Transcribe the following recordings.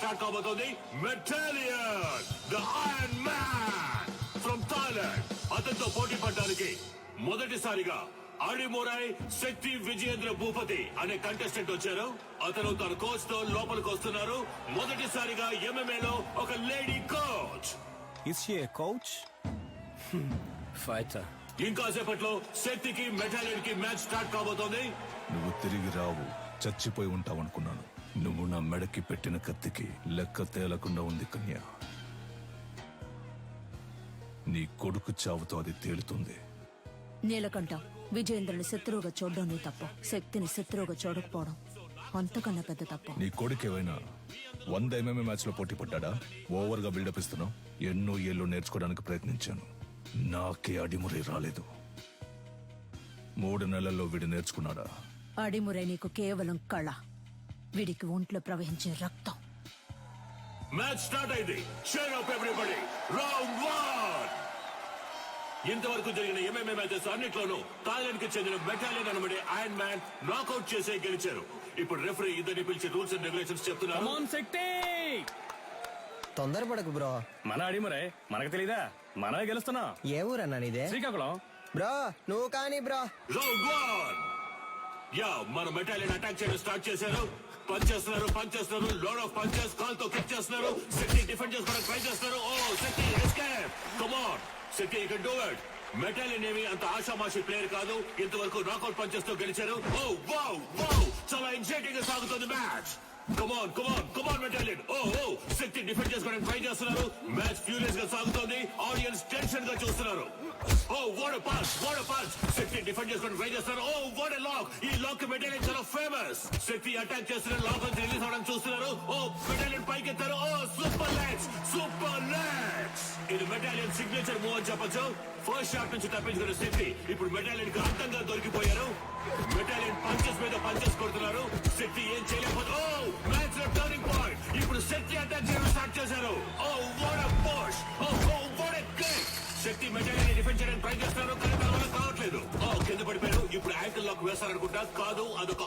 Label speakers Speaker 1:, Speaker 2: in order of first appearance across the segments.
Speaker 1: Start కాబోతోంది. Metalion the iron man from Thailand అతనితో పోటీ పడడానికి మొదటిసారిగా అడిమురై శక్తి విజయేంద్ర భూపతి అనే కంటెస్టెంట్ వచ్చారు. అతను తన కోచ్ తో లోపలికి వస్తున్నారు. మొదటిసారిగా MMA లో ఒక lady coach.
Speaker 2: Is she a coach? Fighter.
Speaker 1: ఇంకాసేపట్లో శక్తికి మెటాలియన్ కి మ్యాచ్ స్టార్ట్ కాబోతోంది.
Speaker 3: నువ్వు తిరిగి రావు, చచ్చిపోయి ఉంటావనుకున్నాను. నువ్వు నా మెడకి పెట్టిన కత్తికి లెక్క తేలకుండా ఉంది కన్య. నీ కొడుకు చావుతో అది తేలుతుంది.
Speaker 4: నీలకంఠ విజయేంద్రుని శత్రువుగా చూడడం నీ తప్పు. శక్తిని శత్రువుగా చూడకపోవడం అంతకన్నా పెద్ద తప్పు.
Speaker 3: నీ కొడుకు ఏమైనా 100 MMA మ్యాచ్ లో పోటీ పడ్డా? ఓవర్ గా బిల్డప్ ఇస్తున్నావు. ఎన్నో ఏళ్ళు నేర్చుకోవడానికి ప్రయత్నించాను, నాకే అడిమురై రాలేదు. 3 నెలల్లో వీడు నేర్చుకున్నాడా?
Speaker 4: అడిమురై నీకు కేవలం కళ, వీడికి ఒంట్లో ప్రవహించే రక్తం.
Speaker 1: మ్యాచ్ స్టార్ట్ అయింది. Cheer up everybody. రౌండ్ 1. ఇంతవరకు జరిగిన MMA మ్యాచెస్ అన్నిట్లోనూ థాయిలాండ్ కి చెందిన మెటాలియన్ అనబడే ఐరన్ మ్యాన్ నాకౌట్ చేసే గెలిచారు. ఇప్పుడు రెఫరీ ఇద్దరిని పిలిచి రూల్స్ అండ్ రెగ్యులేషన్స్ చెప్తున్నారు.
Speaker 5: తొందరపడకు బ్రో.
Speaker 2: మన అడిమురై మనకు తెలీదా? మనమే గెలుస్తున్నాం.
Speaker 5: ఏ ఊరన్నా నీదే?
Speaker 2: శ్రీకాకుళం.
Speaker 5: బ్రో నువ్వు కానీ బ్రో.
Speaker 1: రౌండ్ 1. యా, మన మెటాలియన్ అటాక్ చేయడం స్టార్ట్ చేశారు. పంచ్ చేస్తున్నారు, లోడ్ ఆఫ్ పంచెస్. కాల్ తో కిక్ చేస్తున్నారు. శక్తి డిఫెండ్ చేసుకోవడానికి ట్రై చేస్తున్నారు. Oh Shakti escape. Come on Shakti, you can do it. Metalion ఏమి అంత ఆషామాషి ప్లేయర్ కాదు. ఇంతవరకు నాకౌట్ పంచెస్ తో గెలిచారు. ఓ వావ్ వావ్, చాలా ఎగ్జైటింగ్ గా సాగుతుంది మ్యాచ్. కమాన్ మెటాలియన్. ఓ శక్తి డిఫెండ్ చేసుకోవడానికి ట్రై చేస్తున్నారు. మ్యాచ్ ఫ్యూరియస్ గా సాగుతోంది. ఆడియన్స్ టెన్షన్ గా చూస్తున్నారు. Oh what a punch. Shakti defend చేసుకోవడానికి ట్రై చేస్తున్నారు. Oh what a lock. ఈ లాక్ మెటాలియన్ చాలా ఫేమస్. శక్తి అటాక్ చేస్తున్నారు. లాక్ నుంచి రిలీజ్ అవడానికి చూస్తున్నారు. ఓ మెటాలియన్ పైకి ఎత్తారు. Oh super legs. ఇది మెటాలియన్ సిగ్నేచర్ మూవ్ అని చెప్పొచ్చు. ఫస్ట్ షాట్ నుంచి తప్పించుకున్న శక్తి ఇప్పుడు మెటాలియన్ కి అంతంగా దొరికిపోయారు. మెటాలియన్ పంచెస్ మీద పంచెస్ కొడుతున్నారు. శక్తి ఏం చేయలేకపోతే మ్యాచ్ లో టర్నింగ్ పాయింట్. ఇప్పుడు శక్తి అటాక్ చేయడం స్టార్ట్ చేశారు. Oh what a push. Oh what a kick. Shakti Metalion defend చేయడానికి ట్రై చేస్తున్నారు, కానీ తన వల్ల కావట్లేదు. కింద పడిపోయారు. ఇప్పుడు యాంకిల్ లాక్ వేస్తారనుకుంటా. కాదు, అదొక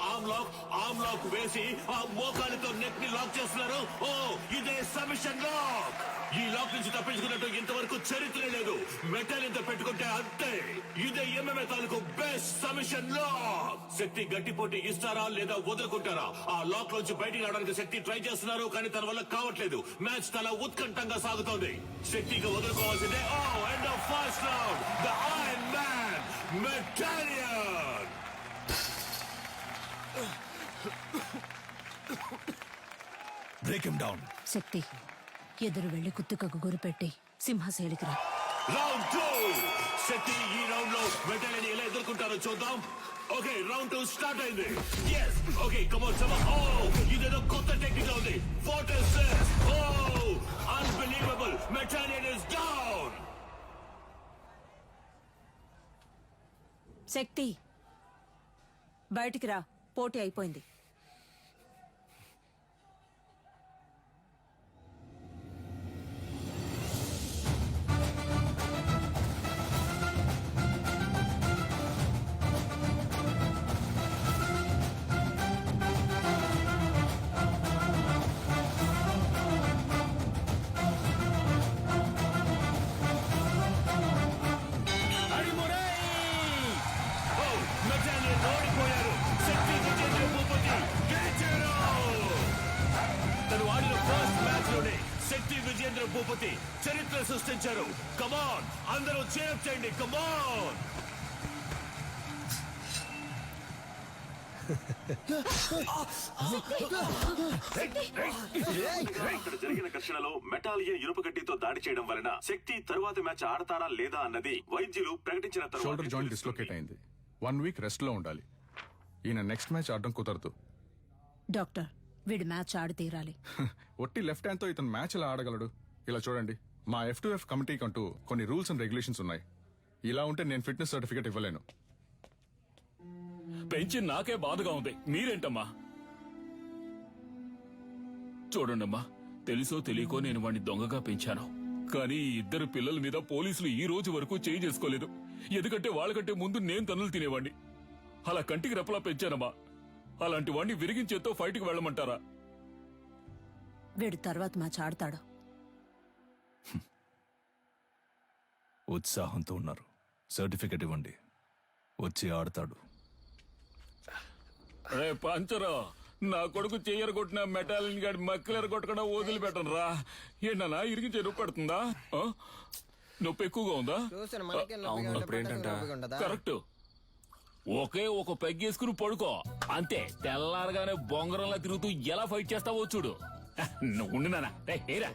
Speaker 1: ఆర్మ్ లాక్ వేసి ఆ మోకాలితో నెక్ ని లాక్ చేస్తున్నారు. ఓ ఇదే సబ్మిషన్ లాక్. ఈ లాక్ నుంచి తప్పించుకున్నట్టు ఇంతవరకు చరిత్ర లేదు. మెటాలియన్ తో పెట్టుకుంటే అంతే. ఇదే MMA తాలూకు బెస్ట్ సబ్మిషన్ లాక్. శక్తి గట్టి పోటీ ఇస్తారా లేదా వదులుకుంటారా? ఆ లాక్ నుంచి బయటికి రావడానికి శక్తి ట్రై చేస్తున్నారు, కానీ తన వల్ల కావట్లేదు. మ్యాచ్ చాలా ఉత్కంఠంగా సాగుతోంది. శక్తిగా వదులుకోవాల్సిందే. End of first round. The iron man Metalion.
Speaker 3: Break him down.
Speaker 4: Shakti ఎదురు వెళ్లి కుత్తుకకు గురిపెట్టి సింహశైలికి రా.
Speaker 1: రౌండ్ 2. శక్తి ఈ రౌండ్ లో మెటాలియన్ ఎలా ఎదుర్కొంటారో చూద్దాం. ఓకే, రౌండ్ 2 స్టార్ట్ అయింది. yes okay, come on. ఇదేదో కొత్త టెక్నిక్ ఉంది. What is this? Unbelievable. Metalion is down.
Speaker 4: Shakti బయటికి రా, పోటీ అయిపోయింది.
Speaker 1: మెటాలియన్ ఓడిపోయారు. శక్తి విజయేంద్ర భూపతి గెలిచారు. తను ఆడిన ఫస్ట్ మ్యాచ్ లోనే శక్తి విజయేంద్ర భూపతి చరిత్ర సృష్టించారు. కమాన్ అందరూ చేర్ చేయండి. కమాన్.
Speaker 6: ఇక్కడ జరిగిన ఘర్షణలో మెటాలియన్ ఇనుప గడ్డితో దాడి చేయడం వలన శక్తి తరువాత మ్యాచ్ ఆడతారా లేదా అన్నది వైద్యులు ప్రకటించిన
Speaker 7: షోల్డర్ జాయింట్ డిస్లోకేట్ అయింది. 1 వీక్ రెస్ట్ లో ఉండాలి. ఈయన నెక్స్ట్ మ్యాచ్ ఆడడం కుదరదు.
Speaker 4: డాక్టర్, వీడి మ్యాచ్ ఆడి తీరాలి.
Speaker 7: ఒట్టి లెఫ్ట్ హ్యాండ్ తో ఇతను మ్యాచ్ ఎలా ఆడగలడు? ఇలా చూడండి, మా F2F కమిటీకి అంటూ కొన్ని రూల్స్ అండ్ రెగ్యులేషన్స్ ఉన్నాయి. ఇలా ఉంటే నేను ఫిట్నెస్ సర్టిఫికేట్ ఇవ్వలేను.
Speaker 8: పెంచి నాకే బాధగా ఉంది. మీరేంటమ్మా? చూడండమ్మా, తెలుసో తెలియకో నేను వాడిని దొంగగా పెంచాను. కానీ ఈ 2 పిల్లల మీద పోలీసులు ఈ రోజు వరకు చేయి చేసుకోలేదు. ఎందుకంటే వాళ్ళకంటే ముందు నేను తన్నులు తినేవాడిని. అలా కంటికి రెప్పలా పెంచానమ్మా. అలాంటి వాడిని విరిగించేతో ఫైట్కి వెళ్ళమంటారా?
Speaker 4: వీడు తర్వాత మ్యాచ్ ఆడతాడు.
Speaker 3: ఉత్సాహంతో ఉన్నారు. సర్టిఫికెట్ ఇవ్వండి, వచ్చి ఆడతాడు.
Speaker 8: రే పంచరు, నా కొడుకు చెయ్యరు కొట్టిన మెటాలిన్ గాడి మక్కలేరు కొట్టకుండా వదిలిపెట్టను రా. ఏంటన్నా ఇరిగి చెరువు పడుతుందా? ఆ? నొప్పి ఎక్కువగా ఉందా?
Speaker 5: చూసాను మనకే నొప్పిగా
Speaker 8: అవును,
Speaker 5: ఉంటే
Speaker 8: అప్పుడు ఏంటంట?
Speaker 5: పక్కన నొప్పిగా ఉండదా?
Speaker 8: కరెక్ట్. ఒకే ఒక పెగ్గేసుకుని పడుకో అంతే. తెల్లారగానే బొంగరంలా తిరుగుతూ ఎలా ఫైట్ చేస్తావో చూడు. నువ్వు ఉండు నాన్న. రేయ్, ఏరా.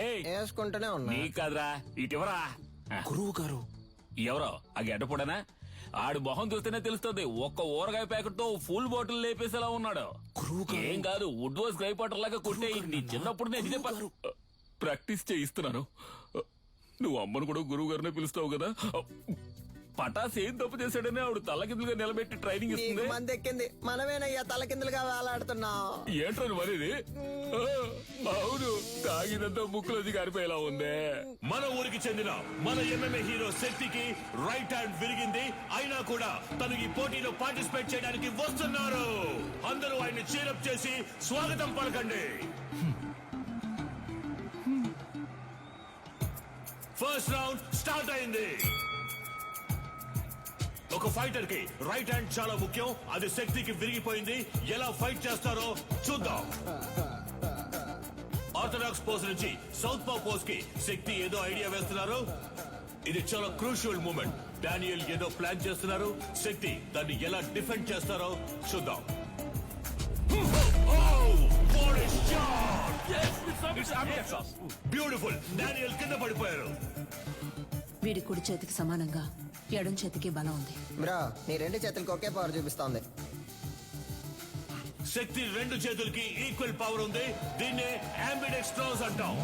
Speaker 8: ఏయ్,
Speaker 5: వేసుకుంటూనే ఉన్నా.
Speaker 8: నీ కాదురా, ఇటువరా.
Speaker 2: గురువు గారు
Speaker 8: ఎవరో ఆ గడ్డపడనా? ఆడు మొహం చూస్తేనే తెలుస్తుంది. ఒక్క ఊరగాయ ప్యాకెట్ తో ఫుల్ బాటిల్ లేపేసేలా ఉన్నాడు. ఏం కాదు, వుడ్ వాస్ గ్రై పాటర్ లాగా కొట్టే. నీ చిన్నప్పుడు నేను ఇదే ప్రాక్టీస్ చేయిస్తున్నాను. నువ్వు అమ్మను కూడా గురువు గారినే పిలుస్తావు కదా. పటాస్ ఏం తప్పు చేశాడని ఆవిడ తల్లకిందులుగా నిలబెట్టి ట్రైనింగ్ ఇస్తుంది.
Speaker 5: మంది ఎక్కింది, మనమేనయ్యా తలకిందులుగా వేలాడుతున్నాం.
Speaker 8: ఏంట్రా మరిది? అవును, తాగినంత ముక్కులోది గారిపోయేలా ఉందే.
Speaker 1: మన ఊరికి చెందిన మన MMA హీరో శక్తికి రైట్ హ్యాండ్ విరిగింది. అయినా కూడా తను ఈ పోటీలో పార్టిసిపేట్ చేయడానికి వస్తున్నారు. అందరూ ఆయన్ని చీరప్ చేసి స్వాగతం పలకండి. ఫస్ట్ రౌండ్ స్టార్ట్ అయింది. ఒక ఫైటర్ కి రైట్ హ్యాండ్ చాలా ముఖ్యం. అది శక్తికి విరిగిపోయింది. ఎలా ఫైట్ చేస్తారో చూద్దాం. ఆర్థడాక్స్ పోజ్ నుంచి సౌత్ పా పోజ్ కి శక్తి ఏదో ఐడియా వేస్తున్నారు. ఇది చాలా క్రూషియల్ మూమెంట్. డానియల్ ఏదో ప్లాన్ చేస్తున్నారు. శక్తి దాన్ని ఎలా డిఫెండ్ చేస్తారో చూద్దాం. బ్యూటిఫుల్. డానియల్ కింద పడిపోయారు.
Speaker 4: వీడి కుడి చేతికి సమానంగా ఎడం చేతికి బలం ఉంది.
Speaker 5: బ్రో, నీ రెండు చేతులకు ఒకే పవర్ చూపిస్తోంది.
Speaker 1: శక్తి రెండు చేతులకి ఈక్వల్ పవర్ ఉంది. దీన్నే అంబిడెక్స్ట్రోస్ అంటాం.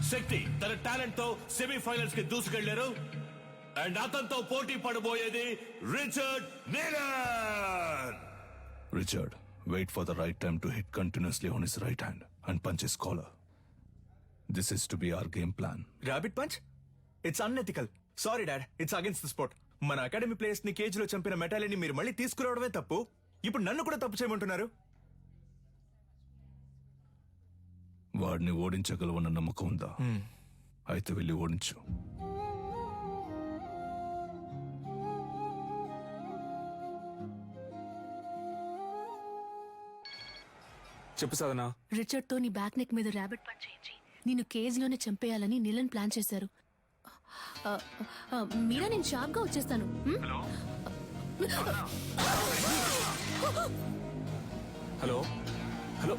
Speaker 1: శక్తి తన టాలెంట్ తో సెమీఫైనల్స్ కి దూసుకెళ్లారు. అండ్ అతనితో పోటీ పడబోయేది Richard నీలన్.
Speaker 3: Richard, wait for the right time to hit continuously on his right hand and punch his collar. This is to be our game plan.
Speaker 2: Rabbit punch, it's unethical. Sorry dad, it's against the sport. మన academy players ని cage లో చంపిన మెటాలిని మీరు మళ్ళీ తీసుకురావడమే తప్పు. ఇప్పుడు నన్ను కూడా తప్పు చేయమంటున్నారు.
Speaker 3: వాడిని ఓడించగలవన్న నమ్మకం ఉందా? అయితే వెళ్ళి ఓడించు.
Speaker 2: చెప్పు సాధన.
Speaker 9: రిచర్డ్ తో నీ బ్యాక్ నెక్ మీద ర్యాబిట్ పంచ్ చేయించి నిన్ను కేజ్ లోనే చంపేయాలని నిలన్ ప్లాన్ చేశారు. మీరా, నేను షార్ప్ గా వచ్చేస్తాను.
Speaker 2: Hello hello.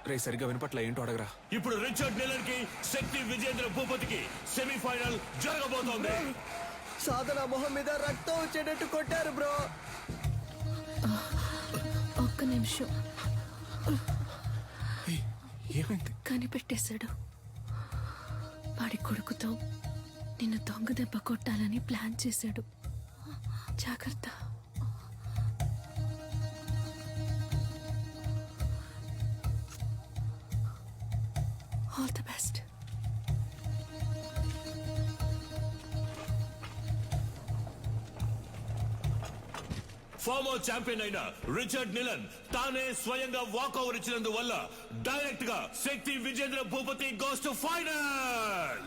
Speaker 2: రే, సరిగ్గా వినపట్ల, ఏంటో అడగరా.
Speaker 1: ఇప్పుడు రిచర్డ్ నీలన్ కి శక్తి విజేంద్ర భూపతికి సెమీఫైనల్ జరగబోతోంది.
Speaker 5: సాధన మొహం మీద రక్తం వచ్చేటట్టు కొట్టారు బ్రో.
Speaker 9: ఒక్క నిమిషం.
Speaker 2: ఏమైంది?
Speaker 9: కనిపెట్టేశాడు. వాడి కొడుకుతో నిన్ను దొంగ దెబ్బ కొట్టాలని ప్లాన్ చేశాడు. జాగ్రత్త. All the best.
Speaker 1: Former champion అయిన రిచర్డ్ నీలన్ తానే స్వయంగా వాకౌవర్ ఇచ్చినందువల్ల డైరెక్ట్ గా Shakti Vijendra Bhupathi goes to final.